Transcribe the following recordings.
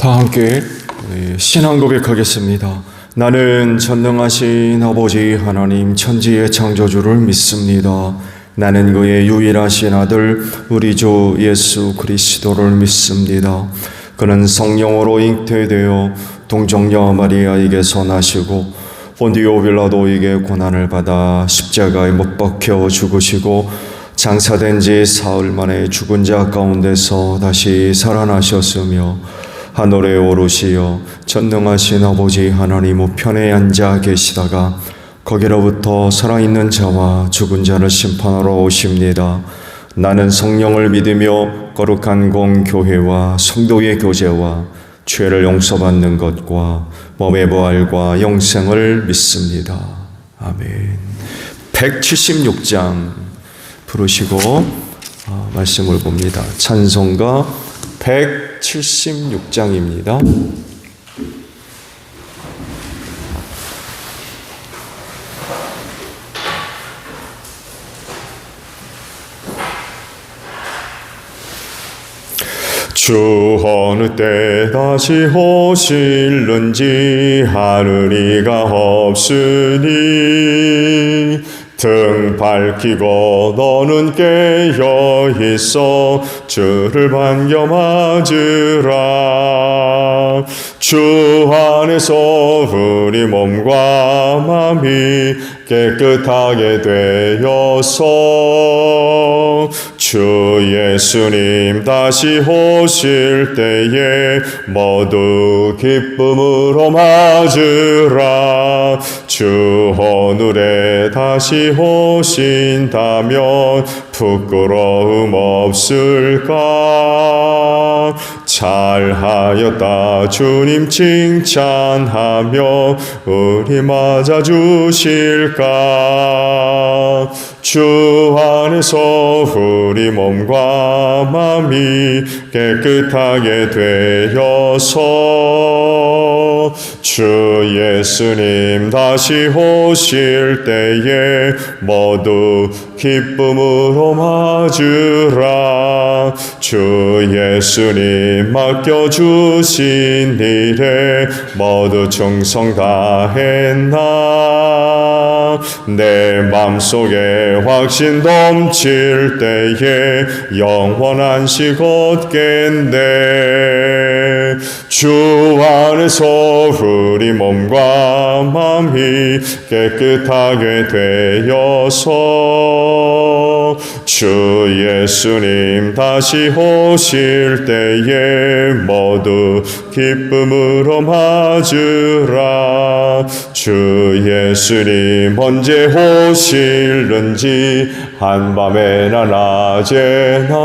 다 함께 신앙 고백하겠습니다. 나는 전능하신 아버지 하나님 천지의 창조주를 믿습니다. 나는 그의 유일하신 아들 우리 주 예수 그리스도를 믿습니다. 그는 성령으로 잉태되어 동정녀 마리아에게서 나시고 본디오 빌라도에게 고난을 받아 십자가에 못 박혀 죽으시고 장사된 지 사흘 만에 죽은 자 가운데서 다시 살아나셨으며 하늘에 오르시어 전능하신 아버지 하나님 우편에 앉아 계시다가 거기로부터 살아있는 자와 죽은 자를 심판하러 오십니다. 나는 성령을 믿으며 거룩한 공교회와 성도의 교제와 죄를 용서받는 것과 몸의 부활과 영생을 믿습니다. 아멘. 176장 부르시고 말씀을 봅니다. 찬송가 176장입니다. 주 어느 때 다시 오실는지 하늘이가 없으니 등 밝히고 너는 깨어 있어 주를 반겨 맞으라. 주 안에서 우리 몸과 마음이 깨끗하게 되어서 주 예수님 다시 오실 때에 모두 기쁨으로 맞으라. 주 오늘에 다시 오신다면 부끄러움 없을까? 잘하였다 주님 칭찬하며 우리 맞아주실까? 주 안에서 우리 몸과 마음이 깨끗하게 되어서 주 예수님 다시 오실 때에 모두 기쁨으로 맞으라. 주 예수님 맡겨주신 일에 모두 충성 다했나? 내 맘속에 확신 넘칠 때에 영원한 식 얻겠네. 주 안에서 우리 몸과 마음이 깨끗하게 되어서 주 예수님 다시 오실 때에 모두 기쁨으로 맞으라. 주 예수님 언제 오실는지 한밤에나 낮에나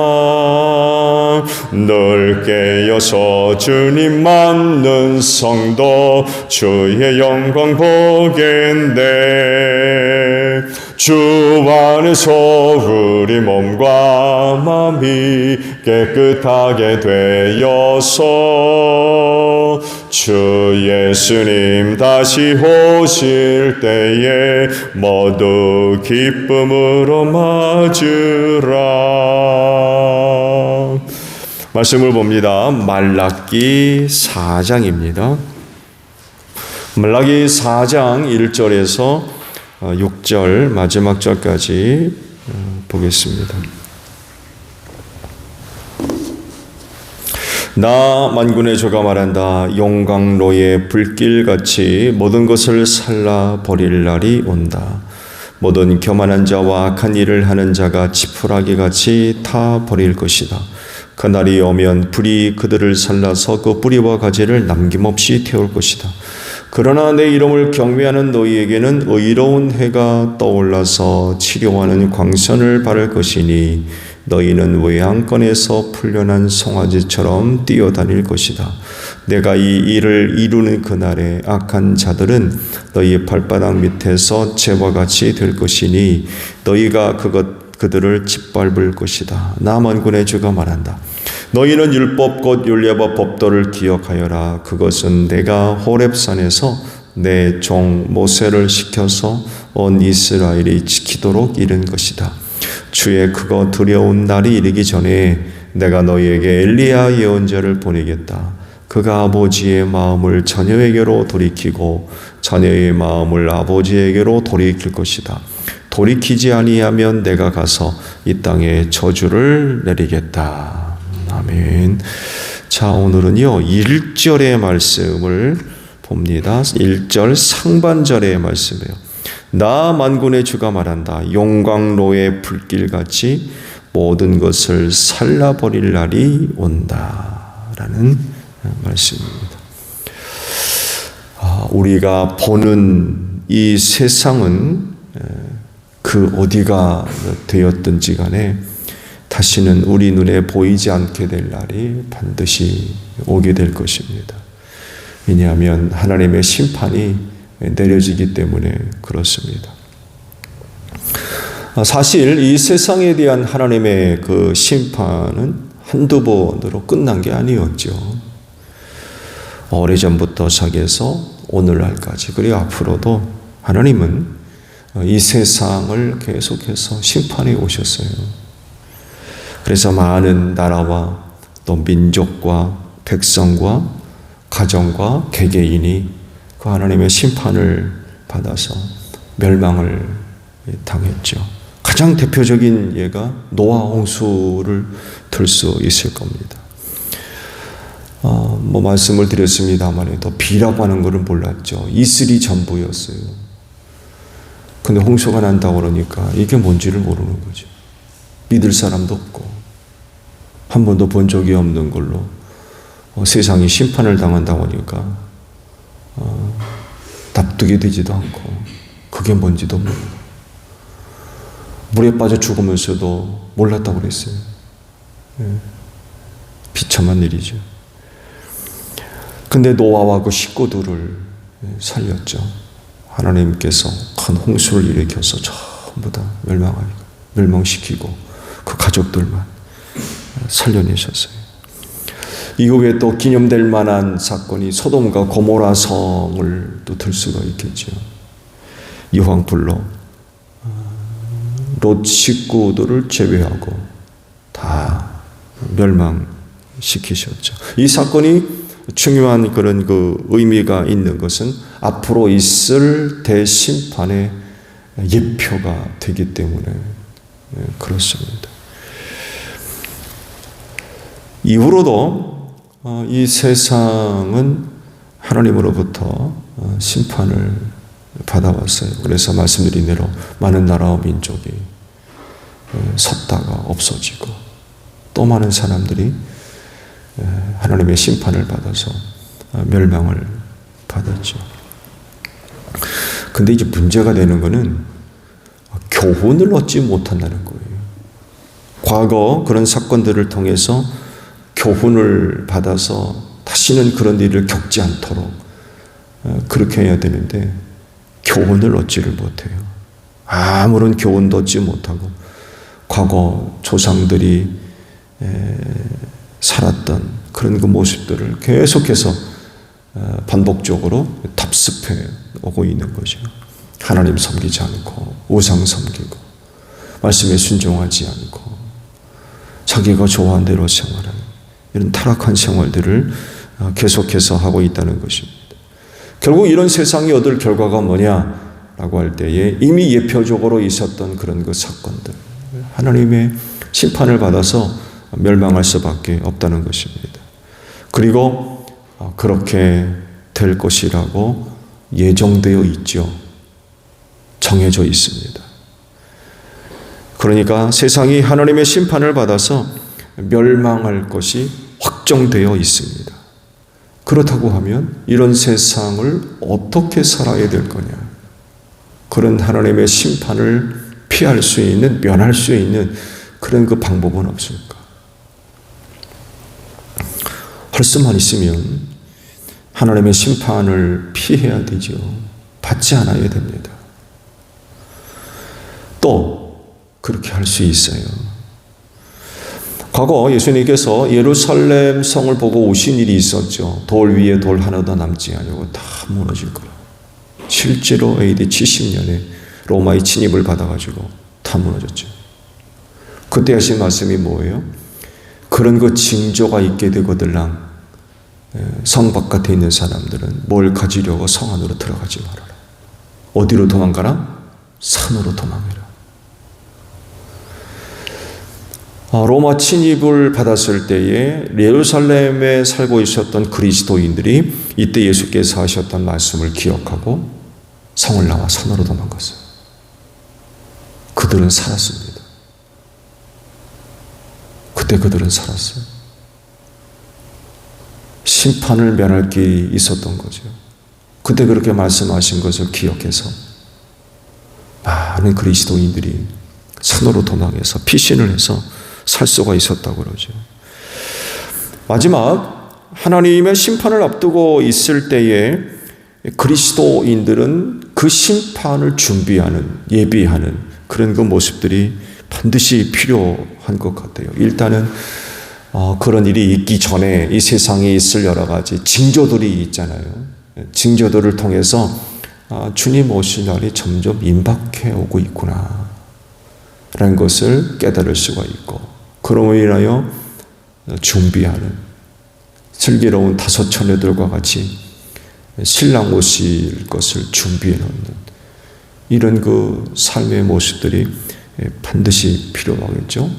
늘 깨어서 주님 맞는 성도 주의 영광 보겠네. 주 안에서 우리 몸과 마음이 깨끗하게 되어서 주 예수님 다시 오실 때에 모두 기쁨으로 맞으라. 말씀을 봅니다. 말라기 4장입니다. 말라기 4장 1절에서 6절 마지막 절까지 보겠습니다. 나 만군의 주가 말한다. 용광로의 불길같이 모든 것을 살라 버릴 날이 온다. 모든 교만한 자와 악한 일을 하는 자가 지푸라기같이 타 버릴 것이다. 그날이 오면 불이 그들을 살라서 그 뿌리와 가지를 남김없이 태울 것이다. 그러나 내 이름을 경외하는 너희에게는 의로운 해가 떠올라서 치료하는 광선을 바를 것이니 너희는 외양간에서 풀려난 송아지처럼 뛰어다닐 것이다. 내가 이 일을 이루는 그날에 악한 자들은 너희 발바닥 밑에서 재와 같이 될 것이니 너희가 그들을 짓밟을 것이다. 나 만군의 주가 말한다. 너희는 율법 곧 율례와 법도를 기억하여라. 그것은 내가 호렙산에서 내 종 모세를 시켜서 온 이스라엘이 지키도록 이른 것이다. 주의 크고 두려운 날이 이르기 전에 내가 너희에게 엘리야 예언자를 보내겠다. 그가 아버지의 마음을 자녀에게로 돌이키고 자녀의 마음을 아버지에게로 돌이킬 것이다. 돌이키지 아니하면 내가 가서 이 땅에 저주를 내리겠다. 아멘. 자, 오늘은요 1절의 말씀을 봅니다. 1절 상반절의 말씀이에요. 나 만군의 주가 말한다. 용광로의 불길같이 모든 것을 살라버릴 날이 온다. 라는 말씀입니다. 우리가 보는 이 세상은 그 어디가 되었든지 간에 다시는 우리 눈에 보이지 않게 될 날이 반드시 오게 될 것입니다. 왜냐하면 하나님의 심판이 내려지기 때문에 그렇습니다. 사실 이 세상에 대한 하나님의 그 심판은 한두 번으로 끝난 게 아니었죠. 오래전부터 시작해서 오늘날까지, 그리고 앞으로도 하나님은 이 세상을 계속해서 심판해 오셨어요. 그래서 많은 나라와 또 민족과 백성과 가정과 개개인이 그 하나님의 심판을 받아서 멸망을 당했죠. 가장 대표적인 예가 노아 홍수를 들 수 있을 겁니다. 말씀을 드렸습니다만 또 비라고 하는 것을 몰랐죠. 이슬이 전부였어요. 근데 홍수가 난다고 그러니까 이게 뭔지를 모르는 거죠. 믿을 사람도 없고 한 번도 본 적이 없는 걸로 세상이 심판을 당한다고 하니까 납득이 되지도 않고 그게 뭔지도 모르고 물에 빠져 죽으면서도 몰랐다고 그랬어요. 비참한 일이죠. 근데 노아와 그 식구들을 살렸죠. 하나님께서 큰 홍수를 일으켜서 전부 다 멸망시키고 그 가족들만 살려내셨어요. 이후에 또 기념될 만한 사건이 소돔과 고모라 성을 또 들 수가 있겠죠. 유황불로 롯 식구들을 제외하고 다 멸망시키셨죠. 이 사건이 중요한 그런 그 의미가 있는 것은 앞으로 있을 대심판의 예표가 되기 때문에 그렇습니다. 이후로도 이 세상은 하나님으로부터 심판을 받아왔어요. 그래서 말씀드린 대로 많은 나라와 민족이 섰다가 없어지고 또 많은 사람들이 하나님의 심판을 받아서 멸망을 받았죠. 근데 이제 문제가 되는 것은 교훈을 얻지 못한다는 거예요. 과거 그런 사건들을 통해서 교훈을 받아서 다시는 그런 일을 겪지 않도록 그렇게 해야 되는데 교훈을 얻지를 못해요. 아무런 교훈도 얻지 못하고 과거 조상들이 살았던 그런 그 모습들을 계속해서 반복적으로 답습해 오고 있는 거죠. 하나님 섬기지 않고 우상 섬기고 말씀에 순종하지 않고 자기가 좋아하는 대로 생활하는 이런 타락한 생활들을 계속해서 하고 있다는 것입니다. 결국 이런 세상이 얻을 결과가 뭐냐라고 할 때에 이미 예표적으로 있었던 그런 그 사건들, 하나님의 심판을 받아서 멸망할 수밖에 없다는 것입니다. 그리고 그렇게 될 것이라고 예정되어 있죠. 정해져 있습니다. 그러니까 세상이 하나님의 심판을 받아서 멸망할 것이 확정되어 있습니다. 그렇다고 하면 이런 세상을 어떻게 살아야 될 거냐? 그런 하나님의 심판을 피할 수 있는, 면할 수 있는 그런 그 방법은 없을까? 할 수만 있으면 하나님의 심판을 피해야 되죠. 받지 않아야 됩니다. 또 그렇게 할 수 있어요. 과거 예수님께서 예루살렘 성을 보고 오신 일이 있었죠. 돌 위에 돌 하나도 남지 아니고 다 무너질 거라. 실제로 AD 70년에 로마의 침입을 받아가지고 다 무너졌죠. 그때 하신 말씀이 뭐예요? 그런 그 징조가 있게 되거들랑 성 바깥에 있는 사람들은 뭘 가지려고 성 안으로 들어가지 말아라. 어디로 도망가라? 산으로 도망해라. 로마 침입을 받았을 때에 예루살렘에 살고 있었던 그리스도인들이 이때 예수께서 하셨던 말씀을 기억하고 성을 나와 산으로 도망갔어요. 그들은 살았습니다. 그때 그들은 살았어요. 심판을 면할 길이 있었던 거죠. 그때 그렇게 말씀하신 것을 기억해서 많은 그리스도인들이 산으로 도망해서 피신을 해서 살 수가 있었다고 그러죠. 마지막 하나님의 심판을 앞두고 있을 때에 그리스도인들은 그 심판을 준비하는, 예비하는 그런 그 모습들이 반드시 필요한 것 같아요. 일단은 그런 일이 있기 전에 이 세상에 있을 여러 가지 징조들이 있잖아요. 징조들을 통해서 주님 오실 날이 점점 임박해 오고 있구나 라는 것을 깨달을 수가 있고, 그러므로 인하여 준비하는 슬기로운 다섯 처녀들과 같이 신랑 오실 것을 준비해 놓는 이런 그 삶의 모습들이 반드시 필요하겠죠.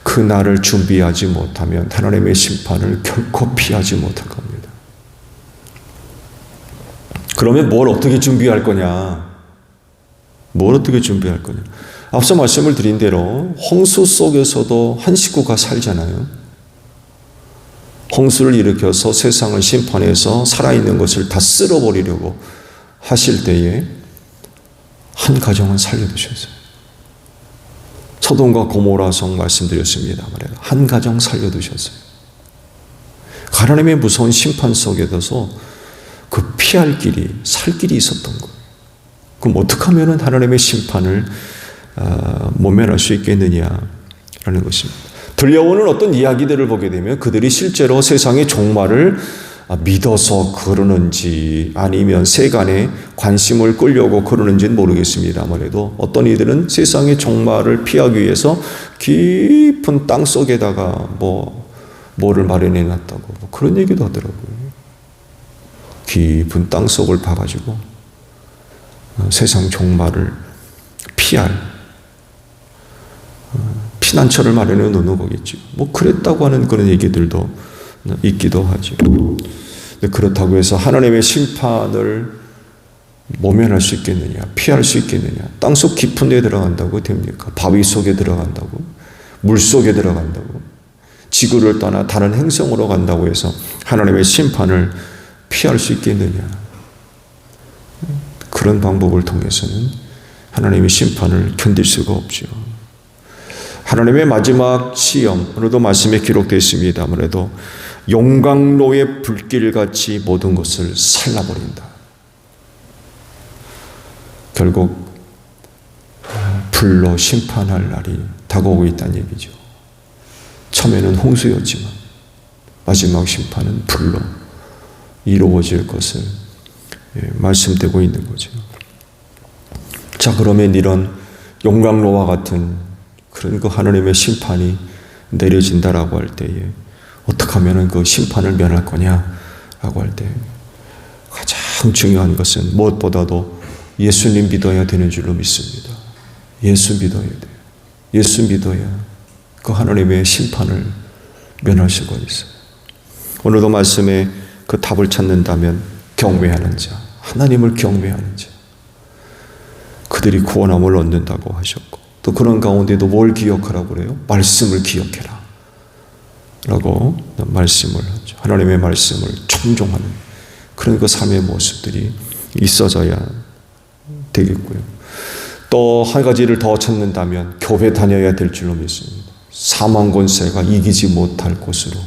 그 날을 준비하지 못하면 하나님의 심판을 결코 피하지 못할 겁니다. 그러면 뭘 어떻게 준비할 거냐? 뭘 어떻게 준비할 거냐? 앞서 말씀을 드린 대로 홍수 속에서도 한 식구가 살잖아요. 홍수를 일으켜서 세상을 심판해서 살아있는 것을 다 쓸어버리려고 하실 때에 한 가정은 살려두셨어요. 소돔과 고모라 성 말씀드렸습니다만 한 가정 살려두셨어요. 하나님의 무서운 심판 속에서 그 피할 길이, 살 길이 있었던 거예요. 그럼 어떻게 하면 하나님의 심판을 모면할 수 있겠느냐라는 것입니다. 들려오는 어떤 이야기들을 보게 되면 그들이 실제로 세상의 종말을 믿어서 그러는지 아니면 세간에 관심을 끌려고 그러는지는 모르겠습니다만 해도 어떤 이들은 세상의 종말을 피하기 위해서 깊은 땅 속에다가 뭐를 마련해 놨다고 그런 얘기도 하더라고요. 깊은 땅 속을 파가지고 세상 종말을 피할 피난처를 마련해 놓는 거겠죠. 그랬다고 하는 그런 얘기들도 있기도 하죠. 그렇다고 해서 하나님의 심판을 모면할 수 있겠느냐, 피할 수 있겠느냐, 땅속 깊은 데 들어간다고 됩니까? 바위 속에 들어간다고, 물 속에 들어간다고, 지구를 떠나 다른 행성으로 간다고 해서 하나님의 심판을 피할 수 있겠느냐? 그런 방법을 통해서는 하나님의 심판을 견딜 수가 없죠. 하나님의 마지막 시험, 오늘도 말씀에 기록되어 있습니다. 아무래도 용광로의 불길같이 모든 것을 살라버린다. 결국 불로 심판할 날이 다가오고 있다는 얘기죠. 처음에는 홍수였지만 마지막 심판은 불로 이루어질 것을 말씀되고 있는 거죠. 자, 그러면 이런 용광로와 같은 그런 그 하나님의 심판이 내려진다라고 할 때에 어떻게 하면 그 심판을 면할 거냐라고 할 때 가장 중요한 것은 무엇보다도 예수님 믿어야 되는 줄로 믿습니다. 예수 믿어야 돼요. 예수 믿어야 그 하나님의 심판을 면할 수가 있어요. 오늘도 말씀에 그 답을 찾는다면 경외하는 자, 하나님을 경외하는 자, 그들이 구원함을 얻는다고 하셨고, 또 그런 가운데도 뭘 기억하라고 그래요? 말씀을 기억해라 라고 말씀을 하죠. 하나님의 말씀을 청종하는 그런 그 삶의 모습들이 있어져야 되겠고요. 또 한 가지를 더 찾는다면 교회 다녀야 될 줄로 믿습니다. 사망 권세가 이기지 못할 곳으로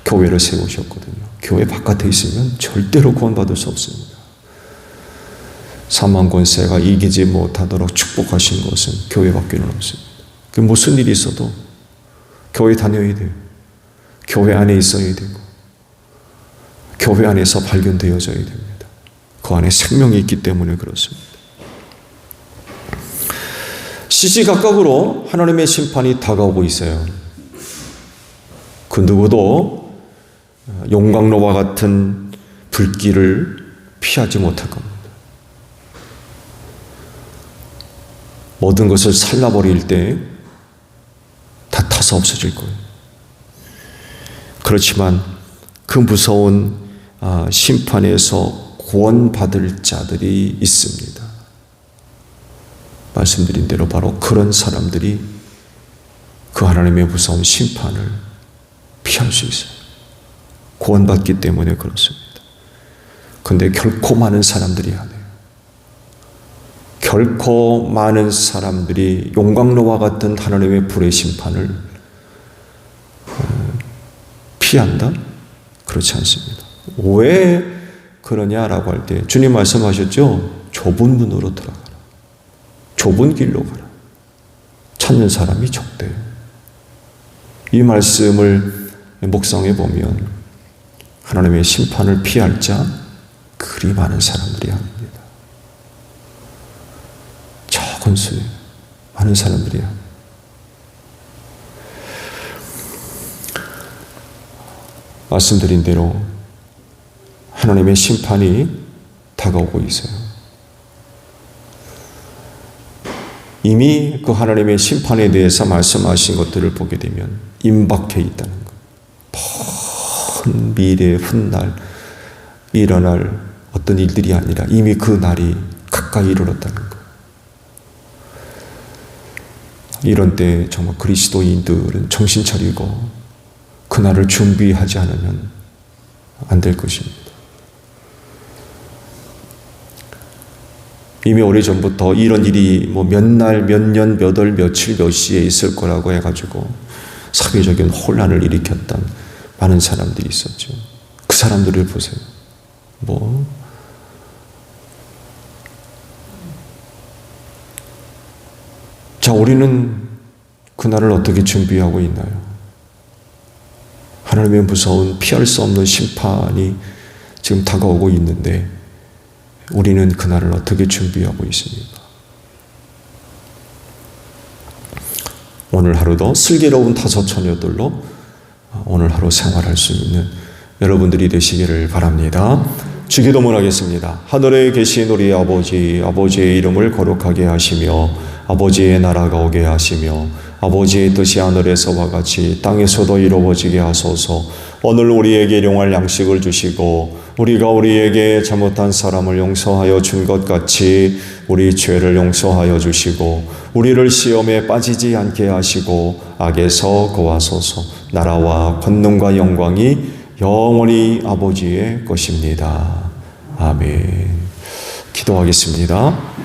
교회를 세우셨거든요. 교회 바깥에 있으면 절대로 구원받을 수 없습니다. 사망 권세가 이기지 못하도록 축복하신 것은 교회밖에는 없습니다. 그 무슨 일이 있어도 교회 다녀야 돼요. 교회 안에 있어야 되고 교회 안에서 발견되어져야 됩니다. 그 안에 생명이 있기 때문에 그렇습니다. 시시각각으로 하나님의 심판이 다가오고 있어요. 그 누구도 용광로와 같은 불길을 피하지 못할 겁니다. 모든 것을 살라버릴 때 다 타서 없어질 거예요. 그렇지만 그 무서운 심판에서 구원받을 자들이 있습니다. 말씀드린 대로 바로 그런 사람들이 그 하나님의 무서운 심판을 피할 수 있어요. 구원받기 때문에 그렇습니다. 근데 결코 많은 사람들이 안 해요. 결코 많은 사람들이 용광로와 같은 하나님의 불의 심판을 피한다? 그렇지 않습니다. 왜 그러냐라고 할 때 주님 말씀하셨죠? 좁은 문으로 들어가라. 좁은 길로 가라. 찾는 사람이 적대요. 이 말씀을 묵상해 보면 하나님의 심판을 피할 자 그리 많은 사람들이 아닙니다. 적은 수에 많은 사람들이야. 말씀드린 대로 하나님의 심판이 다가오고 있어요. 이미 그 하나님의 심판에 대해서 말씀하신 것들을 보게 되면 임박해 있다는 것. 먼 미래의 훗날 일어날 어떤 일들이 아니라 이미 그 날이 가까이 이르렀다는 것. 이런 때 정말 그리스도인들은 정신 차리고 그날을 준비하지 않으면 안 될 것입니다. 이미 오래전부터 이런 일이 몇 날, 몇 년, 몇 월, 며칠, 몇 시에 있을 거라고 해가지고 사회적인 혼란을 일으켰던 많은 사람들이 있었죠. 그 사람들을 보세요. 자, 우리는 그날을 어떻게 준비하고 있나요? 하나님의 무서운 피할 수 없는 심판이 지금 다가오고 있는데 우리는 그날을 어떻게 준비하고 있습니까? 오늘 하루도 슬기로운 다섯 처녀들로 오늘 하루 생활할 수 있는 여러분들이 되시기를 바랍니다. 주기도문 하겠습니다. 하늘에 계신 우리 아버지, 아버지의 이름을 거룩하게 하시며 아버지의 나라가 오게 하시며 아버지의 뜻이 하늘에서와 같이 땅에서도 이루어지게 하소서. 오늘 우리에게 일용할 양식을 주시고 우리가 우리에게 잘못한 사람을 용서하여 준 것 같이 우리 죄를 용서하여 주시고 우리를 시험에 빠지지 않게 하시고 악에서 구하소서. 나라와 권능과 영광이 영원히 아버지의 것입니다. 아멘. 기도하겠습니다.